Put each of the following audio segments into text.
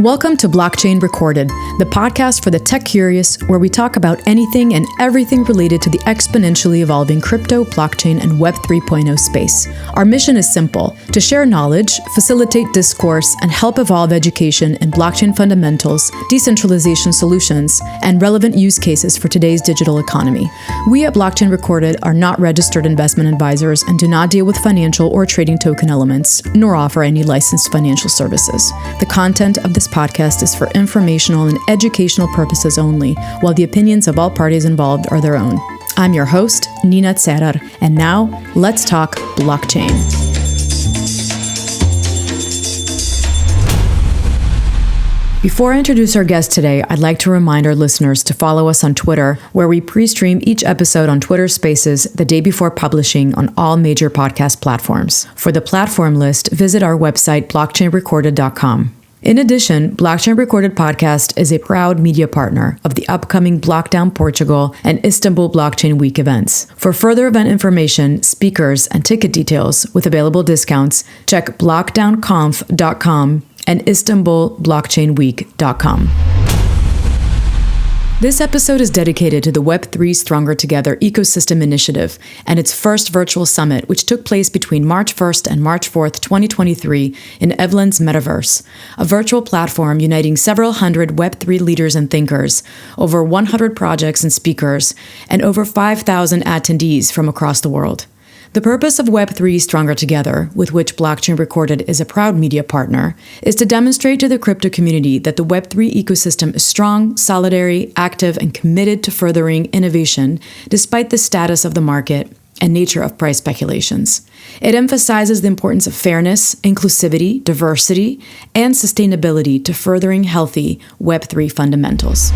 Welcome to Blockchain Recorded, the podcast for the tech curious, where we talk about anything and everything related to the exponentially evolving crypto, blockchain, and Web 3.0 space. Our mission is simple: to share knowledge, facilitate discourse, and help evolve education in blockchain fundamentals, decentralization solutions, and relevant use cases for today's digital economy. We at Blockchain Recorded are not registered investment advisors and do not deal with financial or trading token elements, nor offer any licensed financial services. The content of this podcast is for informational and educational purposes only, while the opinions of all parties involved are their own. I'm your host, Nina Tserar, and now let's talk blockchain. Before I introduce our guest today, I'd like to remind our listeners to follow us on Twitter, where we pre-stream each episode on Twitter Spaces the day before publishing on all major podcast platforms. For the platform list, visit our website, blockchainrecorded.com. In addition, Blockchain Recorded Podcast is a proud media partner of the upcoming Blockdown Portugal and Istanbul Blockchain Week events. For further event information, speakers, and ticket details with available discounts, check blockdownconf.com and istanbulblockchainweek.com. This episode is dedicated to the Web3 Stronger Together ecosystem initiative and its first virtual summit, which took place between March 1st and March 4th, 2023 in Evveland's Metaverse, a virtual platform uniting several hundred Web3 leaders and thinkers, over 100 projects and speakers, and over 5,000 attendees from across the world. The purpose of Web3 Stronger Together, with which Blockchain Recorded is a proud media partner, is to demonstrate to the crypto community that the Web3 ecosystem is strong, solidary, active, and committed to furthering innovation despite the status of the market and nature of price speculations. It emphasizes the importance of fairness, inclusivity, diversity, and sustainability to furthering healthy Web3 fundamentals.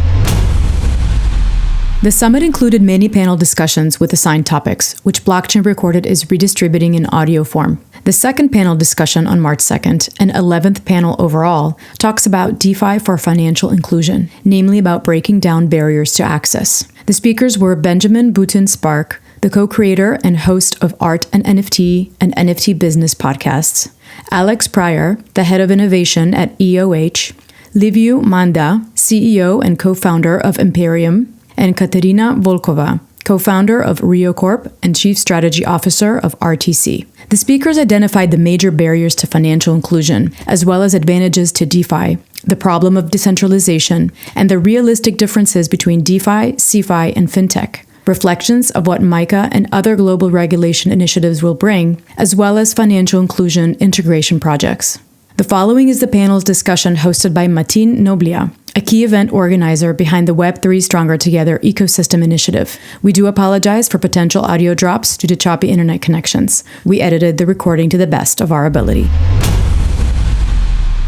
The summit included many panel discussions with assigned topics, which Blockchain Recorded is redistributing in audio form. The second panel discussion on March 2nd, and 11th panel overall, talks about DeFi for financial inclusion, namely about breaking down barriers to access. The speakers were Benjamin Boutin-Spark, the co-creator and host of Art and NFT Business podcasts, Alex Pryor, the head of innovation at EOH, Liviu, Manda, CEO and co-founder of Imperium, and Katerina Volkova, co-founder of Rio Corp and chief strategy officer of RTC. The speakers identified the major barriers to financial inclusion, as well as advantages to DeFi, the problem of decentralization, and the realistic differences between DeFi, CeFi, and FinTech, reflections of what MICA and other global regulation initiatives will bring, as well as financial inclusion integration projects. The following is the panel's discussion hosted by Mattin Noblia, a key event organizer behind the Web3 Stronger Together ecosystem initiative. We do apologize for potential audio drops due to choppy internet connections. We edited the recording to the best of our ability.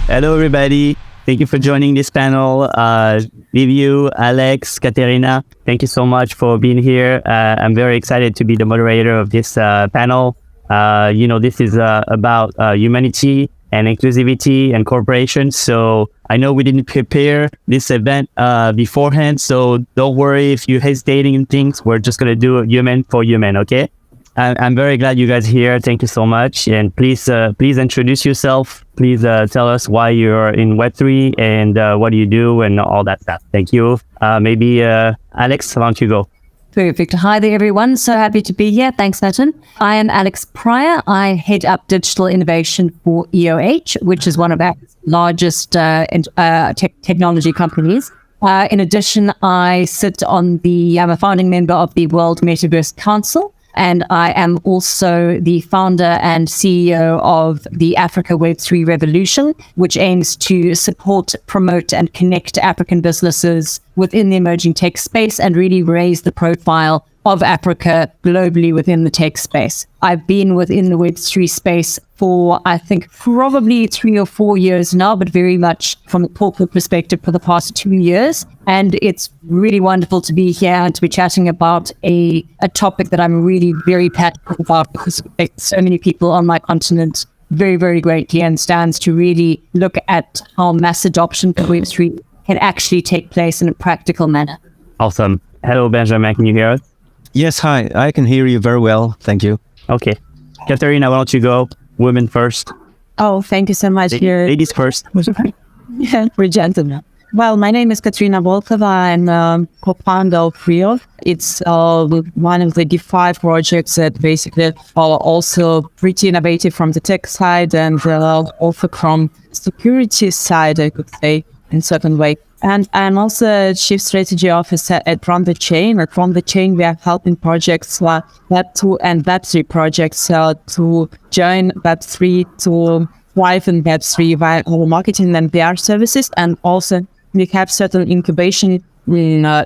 Hello, everybody. Thank you for joining this panel. Liviu, Alex, Katerina, thank you so much for being here. I'm very excited to be the moderator of this panel. This is about humanity and inclusivity and cooperation. So I know we didn't prepare this event beforehand, so don't worry if you're hesitating in things. We're just going to do human for human, okay? I'm very glad you guys are here. Thank you so much. And please introduce yourself. Please tell us why you're in Web3 and what do you do and all that stuff. Thank you. Maybe Alex, why don't you go? Perfect. Hi there, everyone. So happy to be here. Thanks, Mattin. I am Alex Pryor. I head up digital innovation for EOH, which is one of our largest technology companies. In addition, I'm a founding member of the World Metaverse Council, and I am also the founder and CEO of the Africa Web3 Revolution, which aims to support, promote, and connect African businesses within the emerging tech space and really raise the profile of Africa globally within the tech space. I've been within the Web3 space for, I think, probably 3 or 4 years now, but very much from a corporate perspective for the past 2 years. And it's really wonderful to be here and to be chatting about a topic that I'm really very passionate about, because it affects so many people on my continent very, very greatly, and stands to really look at how mass adoption for Web3 can actually take place in a practical manner. Awesome. Hello, Benjamin. Can you hear us? Yes, hi. I can hear you very well. Thank you. Okay. Katerina, why don't you go? Women first. Oh, thank you so much. Ladies first. We're gentlemen. Well, my name is Katerina Volkova. I'm co-founder of Pryor. It's one of the DeFi projects that basically are also pretty innovative from the tech side and also from security side, I could say, in a certain way. And I'm also Chief Strategy Officer at From the Chain. At From the Chain, we are helping projects Web2 and Web3 projects to join Web3 to thrive in Web3 via our marketing and PR services. And also we have certain incubation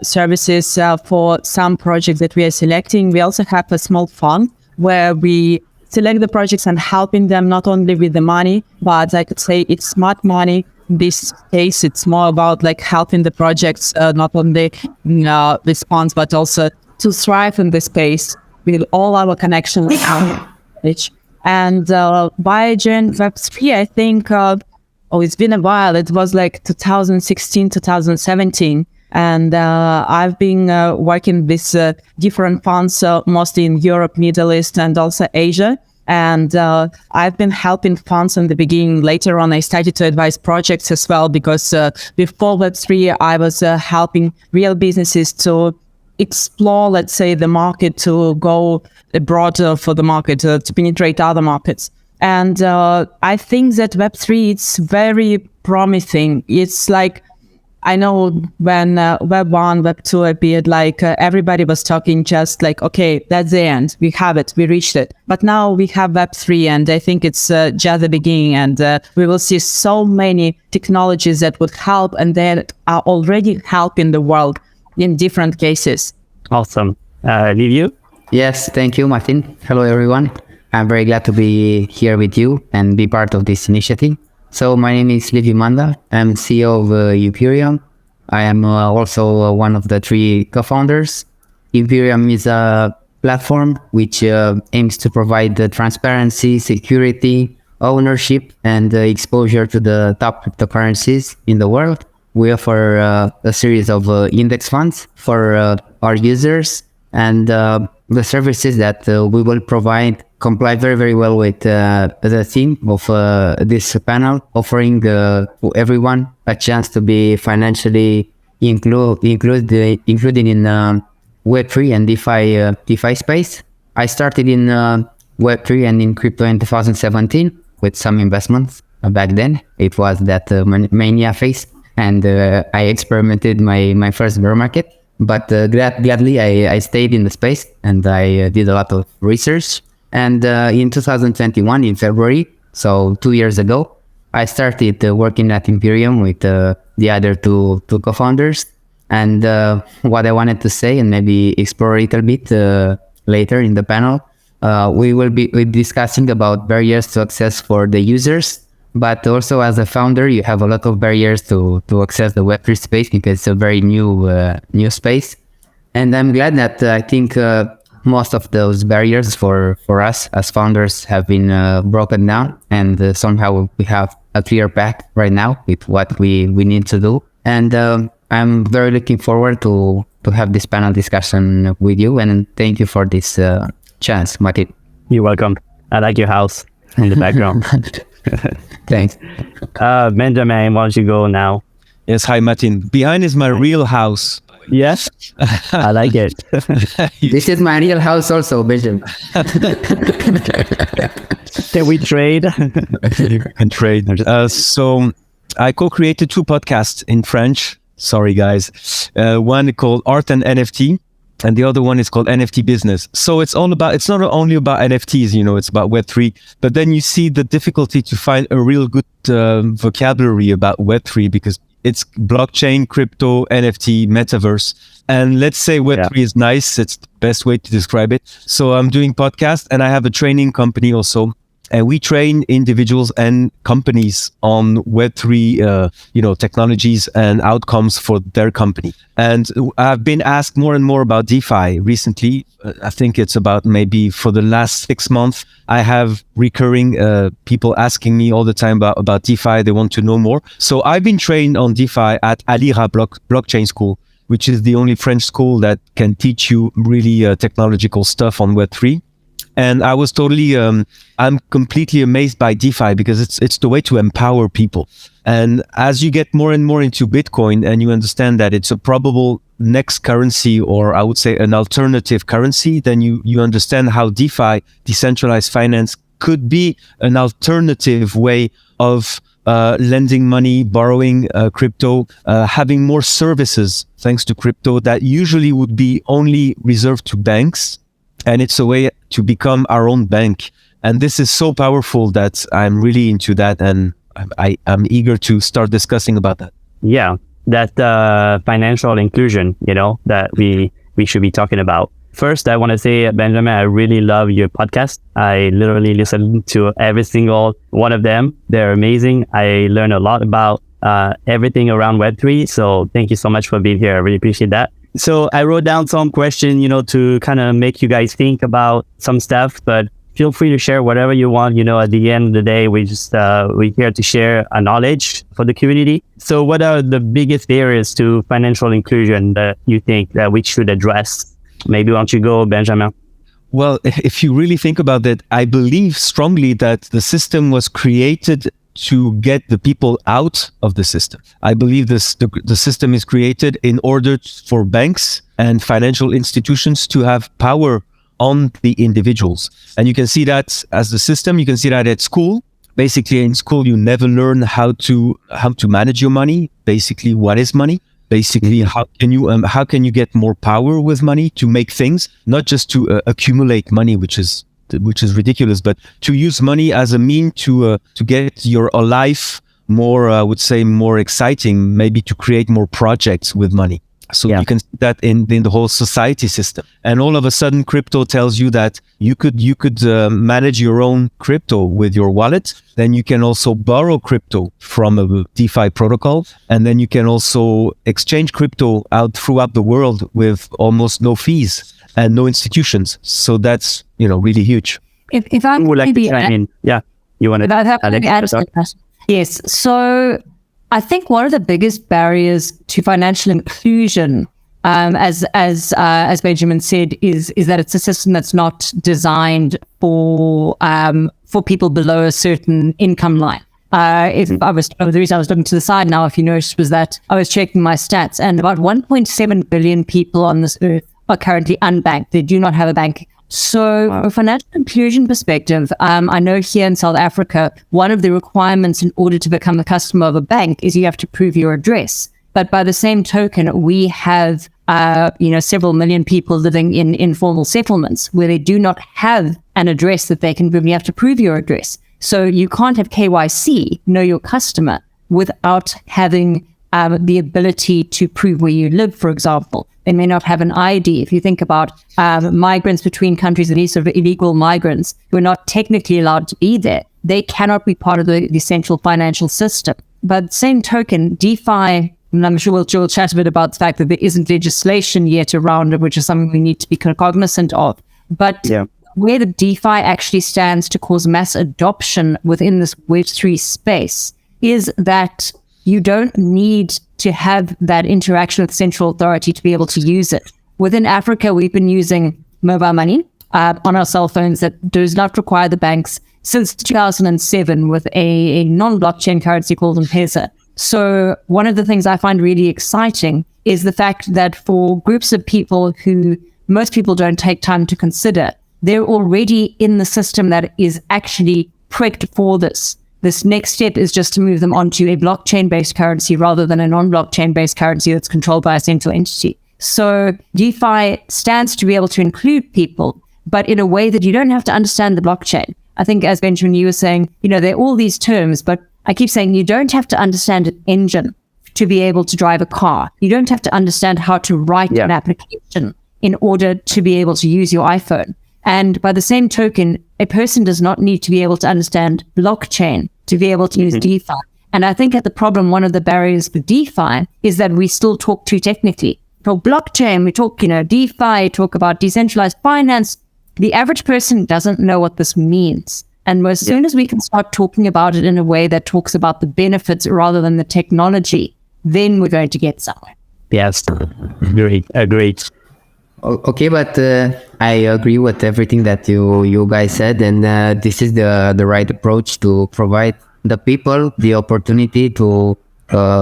services for some projects that we are selecting. We also have a small fund where we select the projects and helping them not only with the money, but I could say it's smart money. In this case, it's more about like helping the projects not only response, but also to thrive in this space with all our connections. And by joining Web3, I think, it's been a while. It was like 2016, 2017. And I've been working with different funds, mostly in Europe, Middle East, and also Asia. And I've been helping funds in the beginning. Later on, I started to advise projects as well, because before Web3, I was helping real businesses to explore, let's say, the market, to go abroad for the market, to penetrate other markets. And I think that Web3, it's very promising. It's like, I know when Web 1, Web 2 appeared, like everybody was talking just like, okay, that's the end. We have it. We reached it. But now we have Web 3, and I think it's just the beginning. And we will see so many technologies that would help and that are already helping the world in different cases. Awesome. Liviu? Yes, thank you, Mattin. Hello, everyone. I'm very glad to be here with you and be part of this initiative. So my name is Liviu Manda. I'm CEO of Imperium. I am also one of the 3 co-founders. Imperium is a platform which aims to provide the transparency, security, ownership, and exposure to the top cryptocurrencies in the world. We offer a series of index funds for our users, and the services that we will provide comply very, very well with the theme of this panel, offering to everyone a chance to be financially included in Web3 and DeFi space. I started in Web3 and in crypto in 2017 with some investments. Back then, it was that mania phase, and I experimented my first bear market. But gladly, I stayed in the space and I did a lot of research. And in 2021, in February, so 2 years ago, I started working at Imperium with the other two co-founders. And what I wanted to say, and maybe explore a little bit later in the panel, we will be discussing about barriers to access for the users. But also as a founder, you have a lot of barriers to access the Web3 space, because it's a very new space. And I'm glad that I think most of those barriers for us as founders have been broken down, and somehow we have a clear path right now with what we need to do. And I'm very looking forward to have this panel discussion with you, and thank you for this chance, Mattin. You're welcome. I like your house in the background. Thanks. Benjamin, why don't you go now? Yes, hi, Mattin. Behind is my real house. Yes, I like it. This is my real house also, Benjamin. Can we trade? You can trade. So I co-created 2 podcasts in French. Sorry, guys. One called Art and NFT, and the other one is called NFT Business. So it's not only about NFTs, it's about Web3, but then you see the difficulty to find a real good vocabulary about Web3, because it's blockchain, crypto, NFT, Metaverse. And let's say Web3 is nice. It's the best way to describe it. So I'm doing podcasts, and I have a training company also. And we train individuals and companies on Web3, technologies and outcomes for their company. And I've been asked more and more about DeFi recently. I think it's about maybe for the last 6 months, I have recurring people asking me all the time about DeFi. They want to know more. So I've been trained on DeFi at Alira Blockchain School, which is the only French school that can teach you really technological stuff on Web3. And I was totally, I'm completely amazed by DeFi because it's the way to empower people. And as you get more and more into Bitcoin and you understand that it's a probable next currency, or I would say an alternative currency, then you understand how DeFi, decentralized finance, could be an alternative way of lending money, borrowing crypto, having more services thanks to crypto that usually would be only reserved to banks. And it's a way to become our own bank. And this is so powerful that I'm really into that. And I'm eager to start discussing about that. Yeah, that financial inclusion, that we should be talking about. First, I want to say, Benjamin, I really love your podcast. I literally listen to every single one of them. They're amazing. I learn a lot about everything around Web3. So thank you so much for being here. I really appreciate that. So I wrote down some questions, to kind of make you guys think about some stuff, but feel free to share whatever you want. At the end of the day, we're here to share our knowledge for the community. So what are the biggest barriers to financial inclusion that you think that we should address? Maybe why don't you go, Benjamin? Well, if you really think about it, I believe strongly that the system was created to get the people out of the system. I believe the system is created in order for banks and financial institutions to have power on the individuals. And you can see that as the system, you can see that at school. Basically, in school, you never learn how to manage your money. Basically, what is money? Basically, how can you get more power with money to make things, not just to accumulate money, which is ridiculous, but to use money as a mean to get your life more, I would say, more exciting, maybe to create more projects with money. So you can see that in the whole society system. And all of a sudden, crypto tells you that you could manage your own crypto with your wallet. Then you can also borrow crypto from a DeFi protocol. And then you can also exchange crypto out throughout the world with almost no fees and no institutions. So that's, really huge. If I would like to chime in. Yeah. You want to add? Yes. So I think one of the biggest barriers to financial inclusion, as Benjamin said, is that it's a system that's not designed for people below a certain income line. The reason I was looking to the side now, if you noticed, was that I was checking my stats, and about 1.7 billion people on this earth are currently unbanked. They do not have a bank. So from a financial inclusion perspective, I know here in South Africa, one of the requirements in order to become a customer of a bank is you have to prove your address. But by the same token, we have, several million people living in informal settlements where they do not have an address that they can prove. You have to prove your address. So you can't have KYC, know your customer, without having the ability to prove where you live, for example. They may not have an ID. If you think about migrants between countries, at least sort of illegal migrants who are not technically allowed to be there, they cannot be part of the central financial system. But same token, DeFi, and I'm sure we'll chat a bit about the fact that there isn't legislation yet around it, which is something we need to be cognizant of. But where the DeFi actually stands to cause mass adoption within this Web3 space is that you don't need to have that interaction with central authority to be able to use it. Within Africa, we've been using mobile money on our cell phones that does not require the banks since 2007 with a non-blockchain currency called M-Pesa. So one of the things I find really exciting is the fact that for groups of people who most people don't take time to consider, they're already in the system that is actually pricked for this. This next step is just to move them onto a blockchain-based currency rather than a non-blockchain-based currency that's controlled by a central entity. So DeFi stands to be able to include people, but in a way that you don't have to understand the blockchain. I think, as Benjamin, you were saying, there are all these terms, but I keep saying you don't have to understand an engine to be able to drive a car. You don't have to understand how to write an application in order to be able to use your iPhone. And by the same token, a person does not need to be able to understand blockchain to be able to use DeFi. And I think one of the barriers for DeFi is that we still talk too technically. For blockchain, we talk, DeFi, talk about decentralized finance. The average person doesn't know what this means. And as soon as we can start talking about it in a way that talks about the benefits rather than the technology, then we're going to get somewhere. Yes, agreed. Okay, but I agree with everything that you guys said, and this is the right approach to provide the people the opportunity to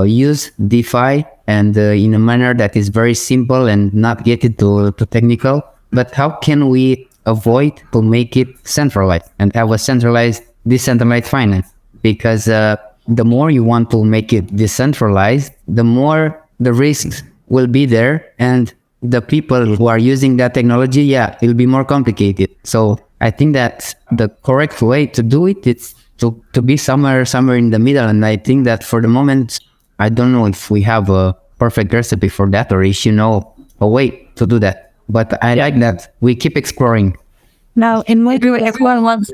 use DeFi and in a manner that is very simple and not get it to technical. But how can we avoid to make it centralized and have a centralized, decentralized finance? Because the more you want to make it decentralized, the more the risks will be there, and the people who are using that technology, it'll be more complicated. So I think that the correct way to do it is to be somewhere in the middle. And I think that for the moment, I don't know if we have a perfect recipe for that, or if you know a way to do that. But I like that we keep exploring. Now, in my view, everyone wants.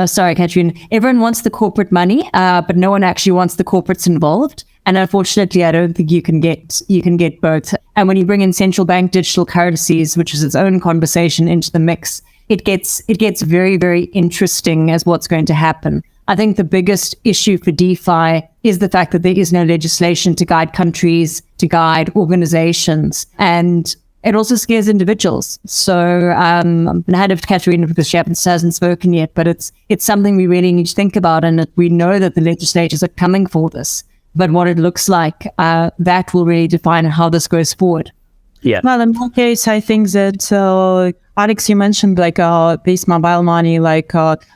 Sorry, Katerina. Everyone wants the corporate money, but no one actually wants the corporates involved. And unfortunately, I don't think you can get both. And when you bring in central bank digital currencies, which is its own conversation, into the mix, it gets very, very interesting as what's going to happen. I think the biggest issue for DeFi is the fact that there is no legislation to guide countries, to guide organizations, and it also scares individuals. So I'm going to hand over to Katerina because she hasn't spoken yet, but it's something we really need to think about, and we know that the legislators are coming for this. But what it looks like, that will really define how this goes forward. Yeah. Well, in my case, I think that, Alex, you mentioned this mobile money,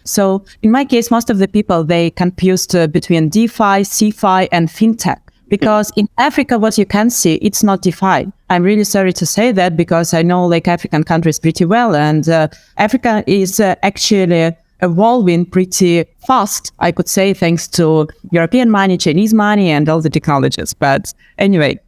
so in my case, most of the people, they confused between DeFi, CeFi and FinTech. Because in Africa, what you can see, it's not DeFi. I'm really sorry to say that, because I know African countries pretty well, and Africa is actually evolving pretty fast, I could say, thanks to European money, Chinese money, and all the technologies. But anyway,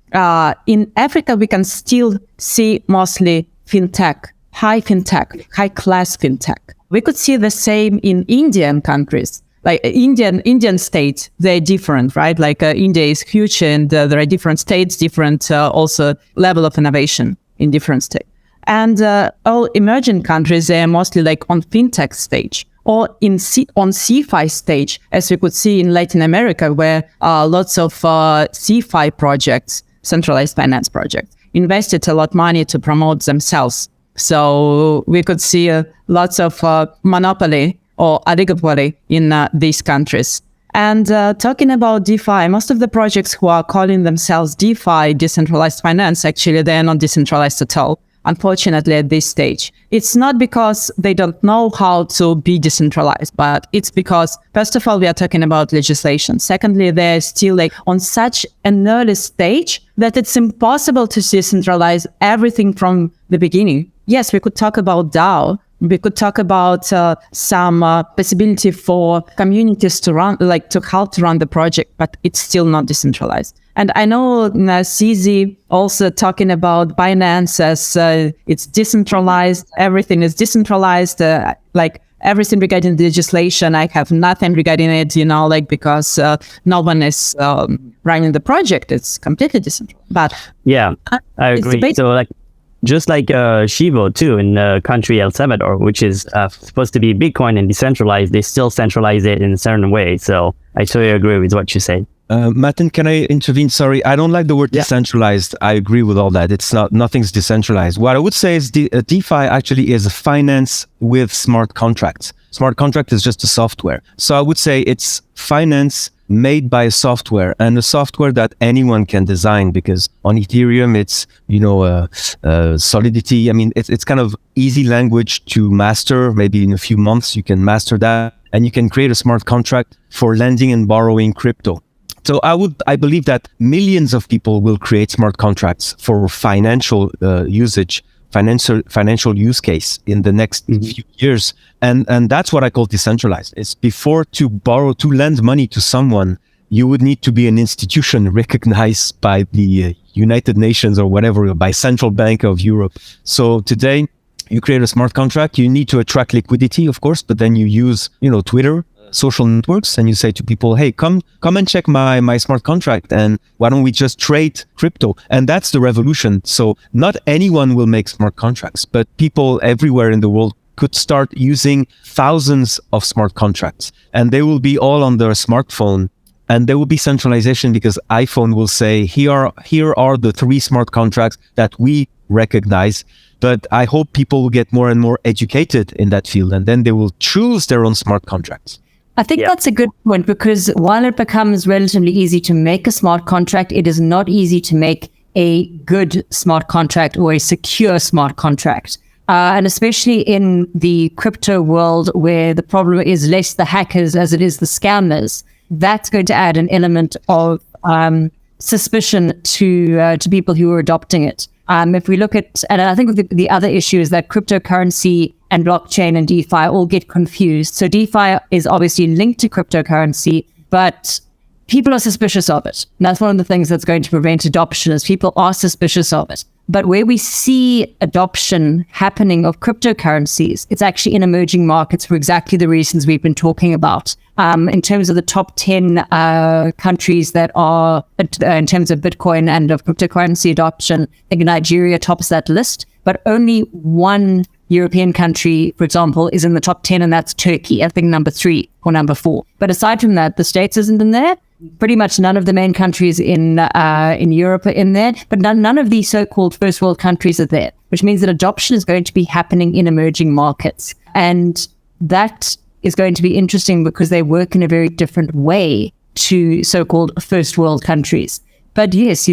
in Africa, we can still see mostly FinTech, high class FinTech. We could see the same in Indian countries. Like Indian states, they're different, right? India is huge, and there are different states, different also level of innovation in different states. And all emerging countries, they're mostly on FinTech stage, or on CeFi stage, as we could see in Latin America, where lots of CeFi projects, centralized finance projects, invested a lot of money to promote themselves. So we could see lots of monopoly or oligopoly in these countries. And talking about DeFi, most of the projects who are calling themselves DeFi, decentralized finance, actually they're not decentralized at all, unfortunately, at this stage. It's not because they don't know how to be decentralized, but it's because, first of all, we are talking about legislation. Secondly, they're still on such an early stage that it's impossible to decentralize everything from the beginning. Yes, we could talk about DAO. We could talk about some possibility for communities to run, to help to run the project, but it's still not decentralized. And I know CZ also talking about Binance as it's decentralized, everything is decentralized, everything regarding the legislation. I have nothing regarding it, because no one is running the project. It's completely decentralized. But yeah, I agree. So just like Shivo too in the country El Salvador, which is supposed to be Bitcoin and decentralized, they still centralize it in a certain way. So I totally agree with what you say. Mattin, can I intervene? Sorry, I don't like the word decentralized. I agree with all that. It's nothing's decentralized. What I would say is DeFi actually is a finance with smart contracts. Smart contract is just a software. So I would say it's finance made by a software, and a software that anyone can design, because on Ethereum, it's, Solidity. I mean, it's kind of easy language to master. Maybe in a few months, you can master that, and you can create a smart contract for lending and borrowing crypto. So I believe that millions of people will create smart contracts for financial usage, financial use case in the next few years. And that's what I call decentralized. It's before to lend money to someone, you would need to be an institution recognized by the United Nations or whatever, by Central Bank of Europe. So today you create a smart contract, you need to attract liquidity, of course, but then you use, Twitter, social networks, and you say to people, hey, come and check my smart contract, and why don't we just trade crypto? And that's the revolution. So not anyone will make smart contracts, but people everywhere in the world could start using thousands of smart contracts, and they will be all on their smartphone, and there will be centralization, because iPhone will say, here are the 3 smart contracts that we recognize. But I hope people will get more and more educated in that field, and then they will choose their own smart contracts. I think that's a good point, because while it becomes relatively easy to make a smart contract, it is not easy to make a good smart contract or a secure smart contract. And especially in the crypto world, where the problem is less the hackers as it is the scammers, that's going to add an element of suspicion to people who are adopting it. If we look at, and I think the other issue is that cryptocurrency and blockchain and DeFi all get confused. So DeFi is obviously linked to cryptocurrency, but people are suspicious of it. And that's one of the things that's going to prevent adoption, is people are suspicious of it. But where we see adoption happening of cryptocurrencies, it's actually in emerging markets for exactly the reasons we've been talking about. In terms of the top 10 countries that are, in terms of Bitcoin and of cryptocurrency adoption, I think Nigeria tops that list, but only one European country, for example, is in the top 10, and that's Turkey, I think number 3 or number 4. But aside from that, the States isn't in there. Pretty much none of the main countries in Europe are in there, but none of these so-called first world countries are there, which means that adoption is going to be happening in emerging markets. And that is going to be interesting because they work in a very different way to so-called first world countries. But yes,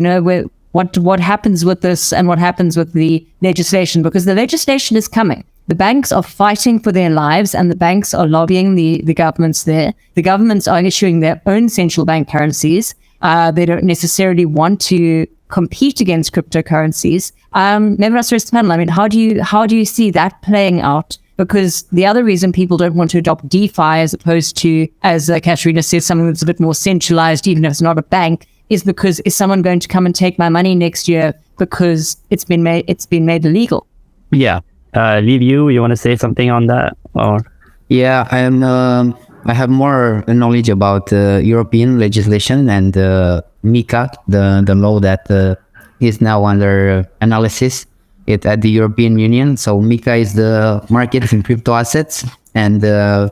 what happens with this and what happens with the legislation, because the legislation is coming. The banks are fighting for their lives, and the banks are lobbying the governments there. The governments are issuing their own central bank currencies. They don't necessarily want to compete against cryptocurrencies. Maybe that's the panel. I mean, how do you see that playing out? Because the other reason people don't want to adopt DeFi as opposed to, as Katerina says, something that's a bit more centralized, even if it's not a bank, is because is someone going to come and take my money next year because it's been made illegal? Yeah. Liviu, you want to say something on that? Or Yeah, I have more knowledge about European legislation and MICA, the law that is now under analysis at the European Union. So MICA is the market in crypto assets, and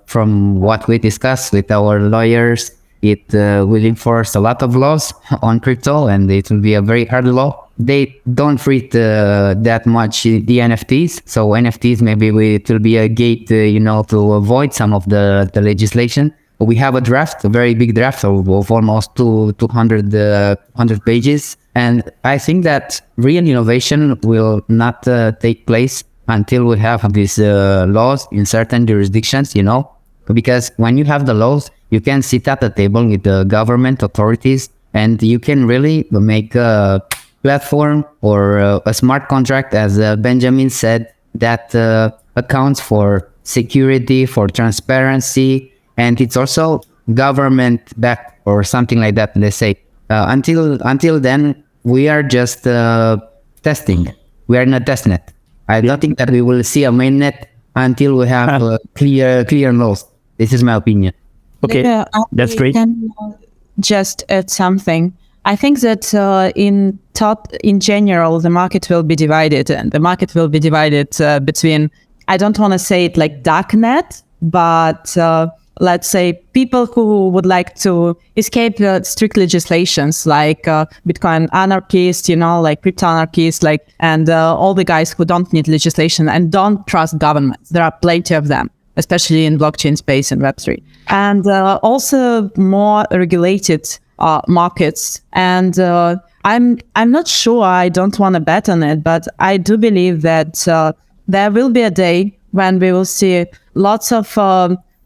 from what we discussed with our lawyers, it will enforce a lot of laws on crypto, and it will be a very hard law. They don't treat that much the NFTs. So NFTs, maybe it will be a gate, to avoid some of the legislation. We have a draft, a very big draft of almost 200 pages. And I think that real innovation will not take place until we have these laws in certain jurisdictions, because when you have the laws, you can sit at the table with the government authorities, and you can really make a platform or a smart contract, as Benjamin said, that accounts for security, for transparency, and it's also government backed or something like that. They say until then we are just testing. We are in a test net. I don't think that we will see a mainnet until we have clear laws. This is my opinion. Okay, that's great. Can just add something. I think that in general, the market will be divided, and the market will be divided between, I don't want to say it like darknet, but let's say people who would like to escape strict legislations, like Bitcoin anarchists, like crypto anarchists, and all the guys who don't need legislation and don't trust governments. There are plenty of them, especially in blockchain space and Web3, and also more regulated markets. And I'm not sure, I don't want to bet on it, but I do believe that there will be a day when we will see lots of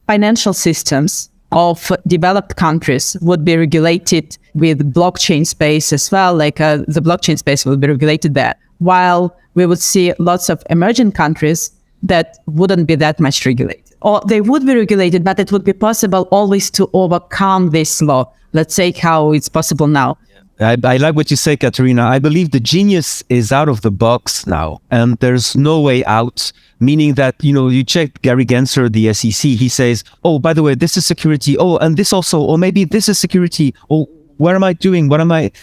financial systems of developed countries would be regulated with blockchain space as well, like the blockchain space will be regulated there, while we would see lots of emerging countries that wouldn't be that much regulated. Or they would be regulated, but it would be possible always to overcome this law. Let's say how it's possible now. I like what you say, Katerina. I believe the genius is out of the box now, and there's no way out. Meaning that, you check Gary Gensler, the SEC, he says, oh, by the way, this is security. Oh, and this also, or maybe this is security. Oh, what am I doing?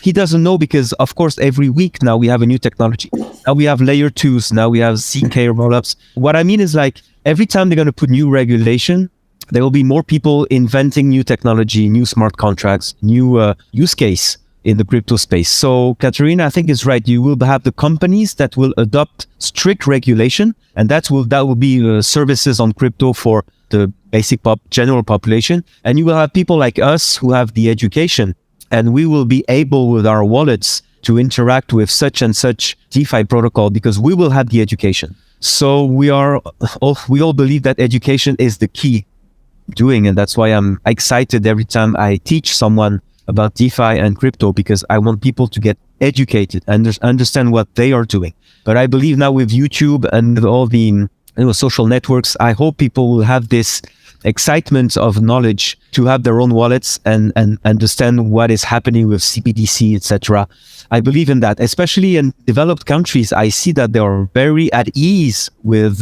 He doesn't know, because of course, every week now we have a new technology. Now we have layer 2s. Now we have ZK rollups. What I mean is, like, every time they're going to put new regulation, there will be more people inventing new technology, new smart contracts, new use case. in the crypto space. So Katerina, I think is right. You will have the companies that will adopt strict regulation, and that will be services on crypto for the basic general population. And you will have people like us who have the education, and we will be able with our wallets to interact with such and such DeFi protocol because we will have the education. So we all believe that education is the key doing, and that's why I'm excited every time I teach someone about DeFi and crypto, because I want people to get educated and understand what they are doing. But I believe now with YouTube and with all the social networks, I hope people will have this excitement of knowledge to have their own wallets and understand what is happening with CBDC, etc. I believe in that, especially in developed countries. I see that they are very at ease with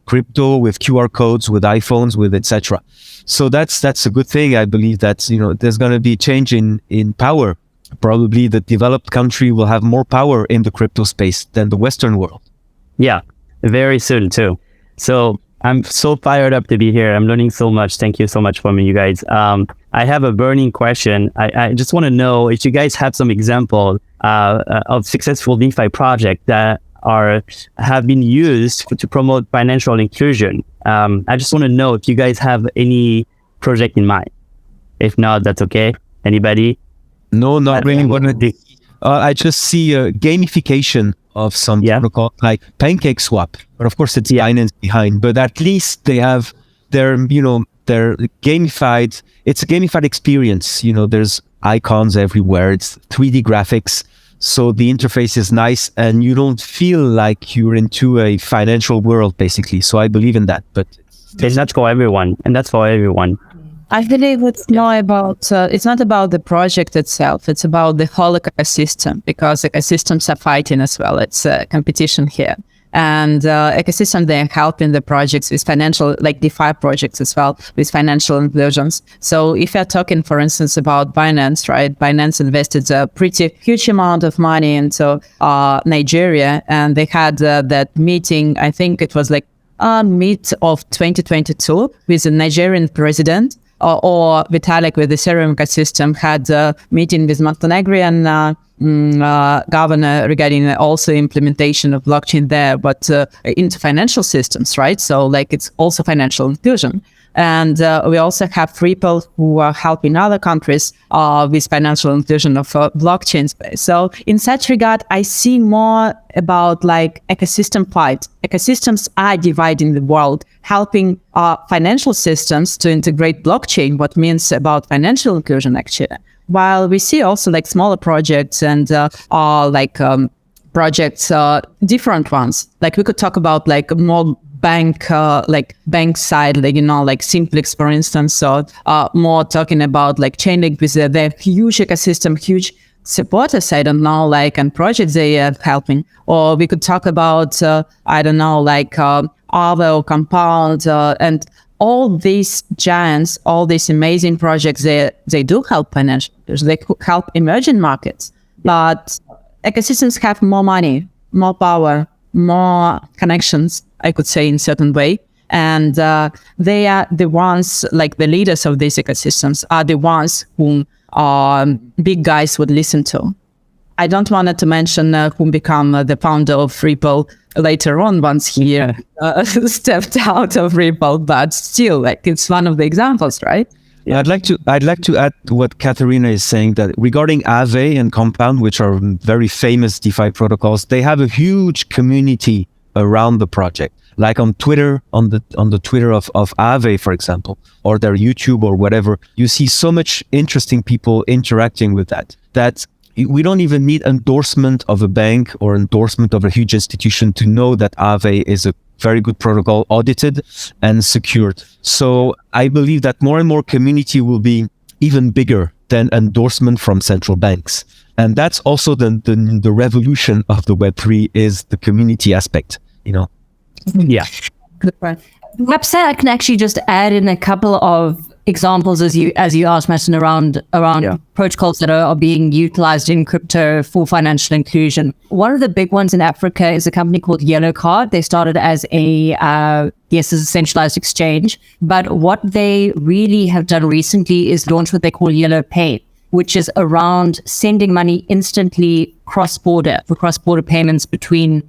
crypto, with QR codes, with iPhones, with etc. So that's a good thing. I believe that there's going to be a change in power. Probably the developed country will have more power in the crypto space than the Western world. Yeah, very soon too. So I'm so fired up to be here. I'm learning so much. Thank you so much for me, you guys. I have a burning question. I just want to know if you guys have some example of successful DeFi projects that have been used to promote financial inclusion. I just want to know if you guys have any project in mind. If not, that's okay. Anybody? No, not really. I just see gamification of some protocol like PancakeSwap, but of course it's Binance behind. But at least they have their gamified. It's a gamified experience. There's icons everywhere. It's 3D graphics, so the interface is nice, and you don't feel like you're into a financial world, basically. So I believe in that. But it's not for everyone, and that's for everyone. I believe it's not about the project itself. It's about the whole ecosystem, because ecosystems are fighting as well. It's a competition here. And ecosystem, they're helping the projects with financial, like DeFi projects as well, with financial inclusions. So if you're talking, for instance, about Binance, right? Binance invested a pretty huge amount of money into Nigeria, and they had that meeting, I think it was like mid of 2022 with the Nigerian president. Or Vitalik with the Ethereum ecosystem had a meeting with Montenegrin governor regarding also implementation of blockchain there, but into financial systems, right? So like it's also financial inclusion. And we also have Ripple who are helping other countries with financial inclusion of blockchain space. So in such regard, I see more about like ecosystem fight. Ecosystems are dividing the world, helping financial systems to integrate blockchain, what means about financial inclusion actually. While we see also like smaller projects and projects, different ones. Like we could talk about like more bank side, like Simplex, for instance. So more talking about like Chainlink with their huge ecosystem, huge supporters, I don't know, like, and projects they are helping. Or we could talk about, Aave or Compound, and all these giants, all these amazing projects, they do help financial, they help emerging markets. But ecosystems have more money, more power, more connections, I could say in certain way. And they are the ones, like the leaders of these ecosystems are the ones whom big guys would listen to. I don't want to mention who become the founder of Ripple later on once he stepped out of Ripple, but still, like, it's one of the examples, right? Yeah, I'd like to add what Katerina is saying, that regarding Aave and Compound, which are very famous DeFi protocols, they have a huge community around the project. Like on Twitter, on the Twitter of Aave, for example, or their YouTube or whatever, you see so much interesting people interacting with that we don't even need endorsement of a bank or endorsement of a huge institution to know that Aave is a very good protocol, audited and secured. So I believe that more and more community will be even bigger than endorsement from central banks. And that's also the revolution of the Web3 is the community aspect, Yeah. Good point. Perhaps I can actually just add in a couple of examples as you asked, Mattin, around protocols that are being utilized in crypto for financial inclusion. One of the big ones in Africa is a company called Yellow Card. They started as a centralized exchange, but what they really have done recently is launch what they call Yellow Pay, which is around sending money instantly cross-border for cross-border payments between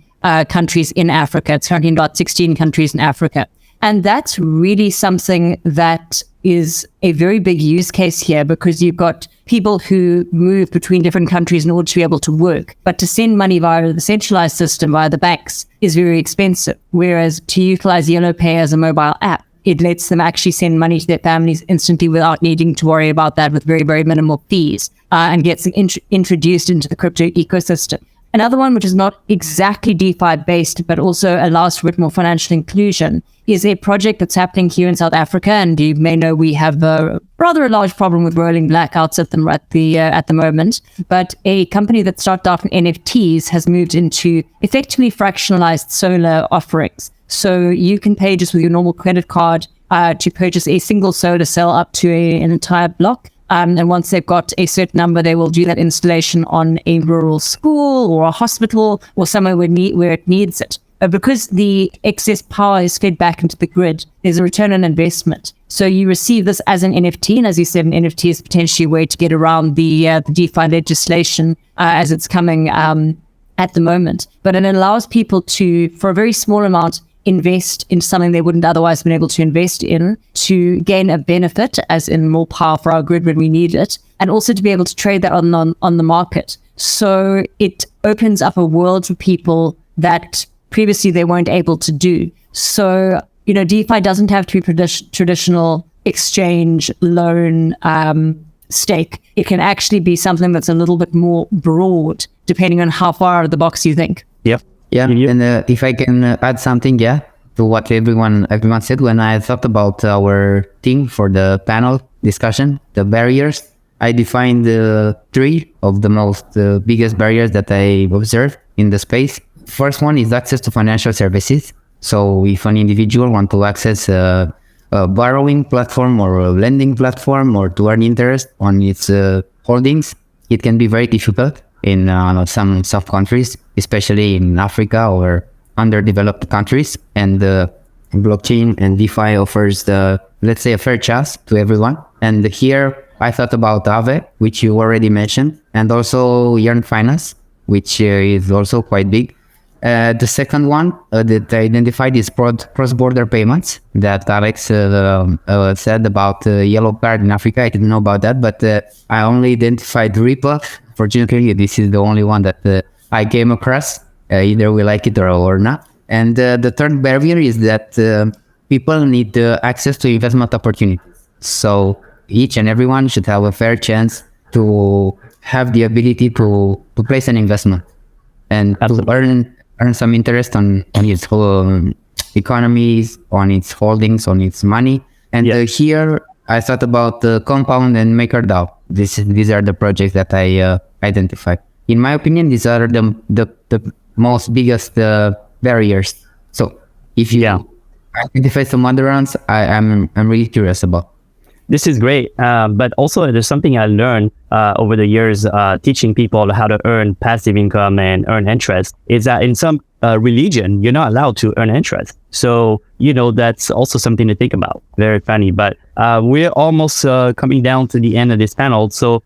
countries in Africa. It's currently in about 16 countries in Africa. And that's really something that is a very big use case here, because you've got people who move between different countries in order to be able to work. But to send money via the centralized system, via the banks, is very expensive. Whereas to utilize YellowPay as a mobile app, it lets them actually send money to their families instantly without needing to worry about that, with very, very minimal fees, and gets them introduced into the crypto ecosystem. Another one, which is not exactly DeFi based, but also allows for a bit more financial inclusion, is a project that's happening here in South Africa. And you may know we have a large problem with rolling blackouts at the moment. But a company that started off in NFTs has moved into effectively fractionalized solar offerings. So you can pay just with your normal credit card to purchase a single solar cell up to an entire block. And once they've got a certain number, they will do that installation on a rural school or a hospital or somewhere where it needs it. Because the excess power is fed back into the grid, there's a return on investment. So you receive this as an NFT. And as you said, an NFT is potentially a way to get around the DeFi legislation as it's coming at the moment. But it allows people to, for a very small amount, invest in something they wouldn't otherwise have been able to invest in, to gain a benefit, as in more power for our grid when we need it, and also to be able to trade that on the market. So it opens up a world for people that previously they weren't able to do. So, DeFi doesn't have to be traditional exchange, loan, stake. It can actually be something that's a little bit more broad, depending on how far out of the box you think. Yep. Yeah, and if I can add something, to what everyone said, when I thought about our theme for the panel discussion, the barriers, I defined three of the most biggest barriers that I observed in the space. First one is access to financial services. So if an individual want to access a borrowing platform or a lending platform or to earn interest on its holdings, it can be very difficult in some countries, especially in Africa or underdeveloped countries. And blockchain and DeFi offers let's say, a fair chance to everyone. And here I thought about Aave, which you already mentioned, and also Yearn Finance, which is also quite big. The second one that I identified is cross-border payments that Alex said about yellow card in Africa. I didn't know about that, but I only identified Ripple. Fortunately, this is the only one that I came across. Either we like it or not. And the third barrier is that people need access to investment opportunities. So each and everyone should have a fair chance to have the ability to place an investment and to earn some interest on its economies, on its holdings, on its money. And here I thought about Compound and MakerDAO. These are the projects that I identified. In my opinion, these are the most biggest barriers. So if you identify some other ones, I'm really curious about. This is great, but also there's something I learned over the years teaching people how to earn passive income and earn interest, is that in some religion, you're not allowed to earn interest. So, that's also something to think about. Very funny, but we're almost coming down to the end of this panel. So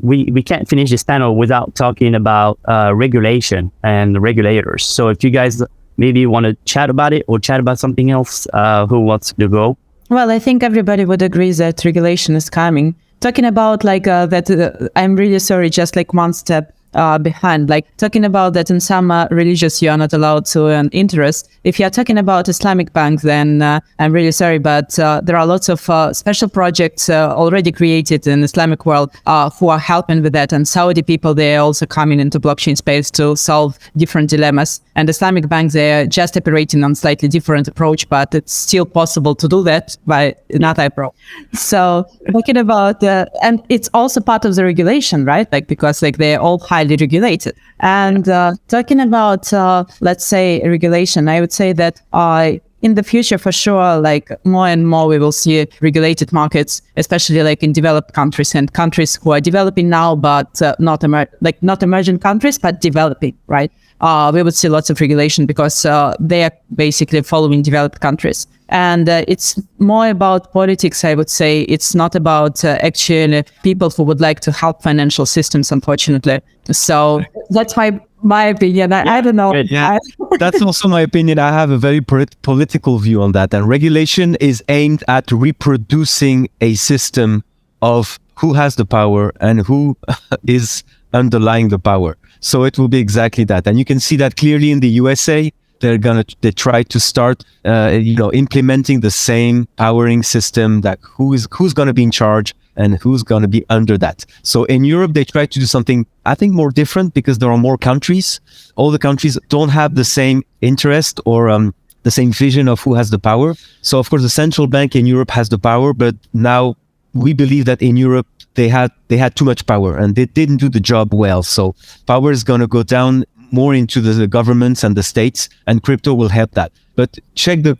we can't finish this panel without talking about regulation and regulators. So if you guys maybe want to chat about it or chat about something else, who wants to go? Well, I think everybody would agree that regulation is coming. Talking about I'm really sorry, just like one step behind, talking about that in some religions you are not allowed to earn interest. If you are talking about Islamic banks, then I'm really sorry, but there are lots of special projects already created in Islamic world who are helping with that. And Saudi people, they are also coming into blockchain space to solve different dilemmas. And Islamic banks, they are just operating on slightly different approach, but it's still possible to do that by another approach. So talking about, and it's also part of the regulation, right? Because they're all highly regulated. And talking about, let's say, regulation, I would say that in the future, for sure, like more and more we will see regulated markets, especially like in developed countries and countries who are developing now, but not emerging countries, but developing, right? We would see lots of regulation because they are basically following developed countries. And it's more about politics, I would say. It's not about actually people who would like to help financial systems, unfortunately. So that's my opinion. I don't know. Yeah, that's also my opinion. I have a very political view on that. And regulation is aimed at reproducing a system of who has the power and who is underlying the power. So it will be exactly that. And you can see that clearly in the USA. They try to start, implementing the same powering system, that who's going to be in charge and who's going to be under that. So in Europe, they try to do something, I think, more different because there are more countries. All the countries don't have the same interest or the same vision of who has the power. So of course, the central bank in Europe has the power, but now we believe that in Europe, they had too much power and they didn't do the job well. So power is going to go down more into the governments and the states, and crypto will help that. But check the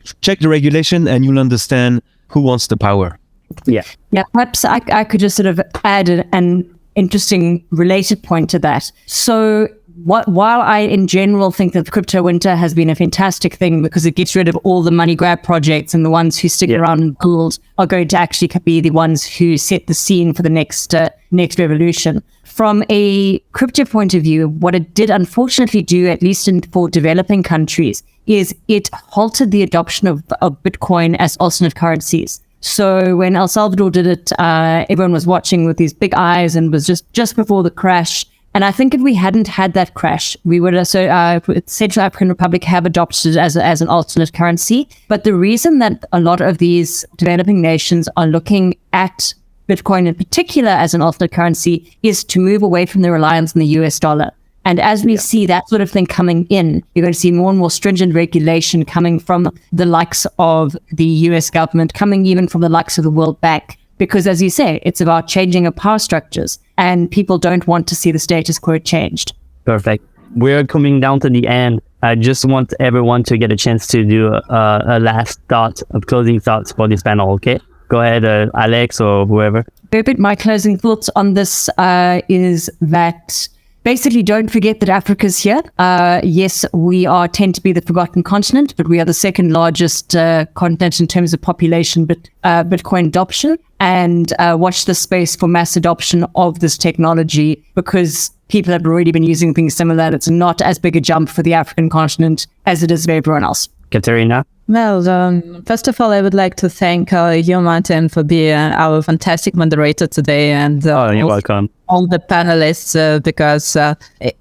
regulation and you'll understand who wants the power. Yeah. Perhaps I could just sort of add an interesting related point to that. So while I in general think that crypto winter has been a fantastic thing because it gets rid of all the money grab projects, and the ones who stick around and build are going to actually be the ones who set the scene for the next revolution. From a crypto point of view, what it did unfortunately do, at least for developing countries, is it halted the adoption of Bitcoin as alternate currencies. So when El Salvador did it, everyone was watching with these big eyes and was just before the crash. And I think if we hadn't had that crash, we would also, Central African Republic have adopted it as an alternate currency. But the reason that a lot of these developing nations are looking at Bitcoin in particular as an alternate currency is to move away from the reliance on the US dollar. And as we see that sort of thing coming in, you're going to see more and more stringent regulation coming from the likes of the US government, coming even from the likes of the World Bank. Because as you say, it's about changing of power structures and people don't want to see the status quo changed. Perfect. We're coming down to the end. I just want everyone to get a chance to do a last thought of closing thoughts for this panel, okay? Go ahead, Alex or whoever. My closing thoughts on this is that basically don't forget that Africa's here. Yes, we tend to be the forgotten continent, but we are the second largest continent in terms of population, but Bitcoin adoption. And watch the space for mass adoption of this technology because people have already been using things similar. It's not as big a jump for the African continent as it is for everyone else. Katerina? Well, first of all, I would like to thank you, Mattin, for being our fantastic moderator today, and you're welcome. All the panelists, because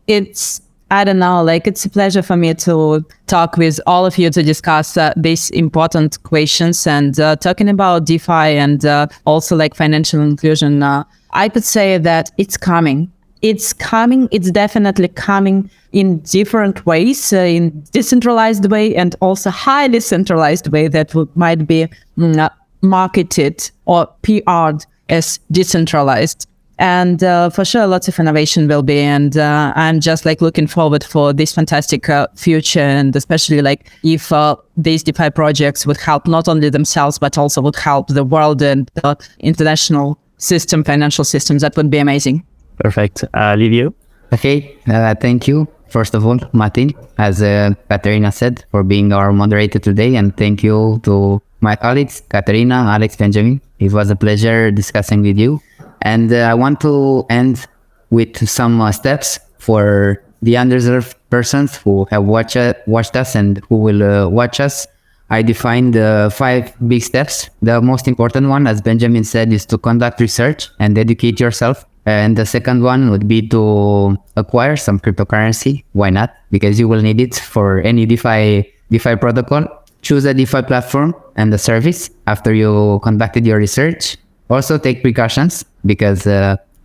it's, I don't know, like it's a pleasure for me to talk with all of you to discuss these important questions and talking about DeFi and also like financial inclusion. I could say that it's coming. It's coming. It's definitely coming in different ways, in decentralized way and also highly centralized way that might be marketed or PR'd as decentralized. And for sure, lots of innovation will be. And I'm just like looking forward for this fantastic future. And especially like if these DeFi projects would help not only themselves, but also would help the world and the international system, financial systems, that would be amazing. Perfect. Liviu? Okay, thank you. First of all, Mattin, as Katerina said, for being our moderator today. And thank you to my colleagues, Katerina, Alex, Benjamin. It was a pleasure discussing with you. And I want to end with some steps for the underserved persons who have watched us and who will watch us. I defined 5 big steps. The most important one, as Benjamin said, is to conduct research and educate yourself. And the second one would be to acquire some cryptocurrency. Why not? Because you will need it for any DeFi protocol. Choose a DeFi platform and the service after you conducted your research. Also take precautions because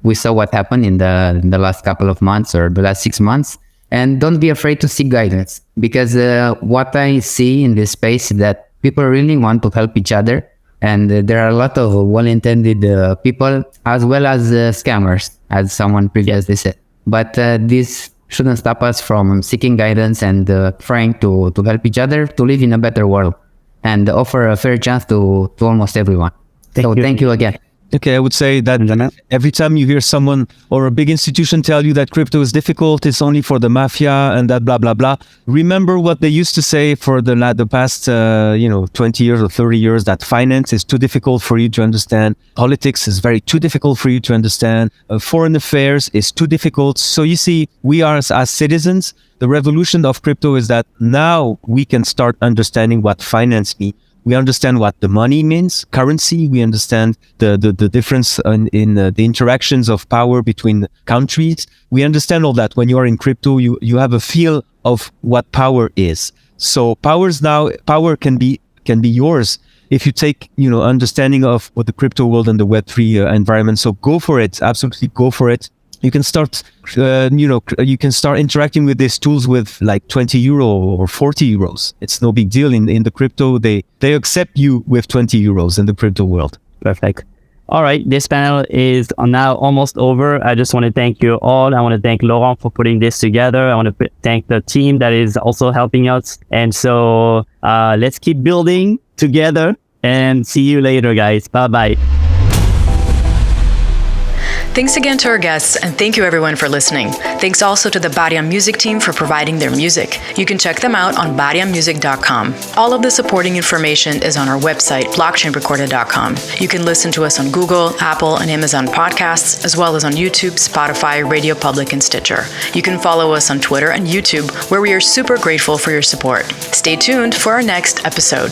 we saw what happened in the last couple of months or the last 6 months. And don't be afraid to seek guidance because what I see in this space is that people really want to help each other. And there are a lot of well-intended people as well as scammers, as someone previously said. But this shouldn't stop us from seeking guidance and trying to help each other to live in a better world. and offer a fair chance to almost everyone. Thank you again. Okay, I would say that every time you hear someone or a big institution tell you that crypto is difficult, it's only for the mafia and that blah, blah, blah. Remember what they used to say for the past, 20 years or 30 years, that finance is too difficult for you to understand. Politics is too difficult for you to understand. Foreign affairs is too difficult. So you see, we are as citizens, the revolution of crypto is that now we can start understanding what finance means. We understand what the money means, currency. We understand the difference in the interactions of power between countries. We understand all that. When you are in crypto, you have a feel of what power is. So power can be yours if you take understanding of what the crypto world and the Web3 environment. So go for it, absolutely go for it. You can start, you can start interacting with these tools with like 20 euro or 40 euros. It's no big deal in the crypto. They accept you with 20 euros in the crypto world. Perfect. All right. This panel is now almost over. I just want to thank you all. I want to thank Laurent for putting this together. I want to thank the team that is also helping us. And so let's keep building together and see you later, guys. Bye-bye. Thanks again to our guests, and thank you everyone for listening. Thanks also to the Bariam music team for providing their music. You can check them out on bariammusic.com. All of the supporting information is on our website, blockchainrecorded.com. You can listen to us on Google, Apple, and Amazon podcasts, as well as on YouTube, Spotify, Radio Public, and Stitcher. You can follow us on Twitter and YouTube, where we are super grateful for your support. Stay tuned for our next episode.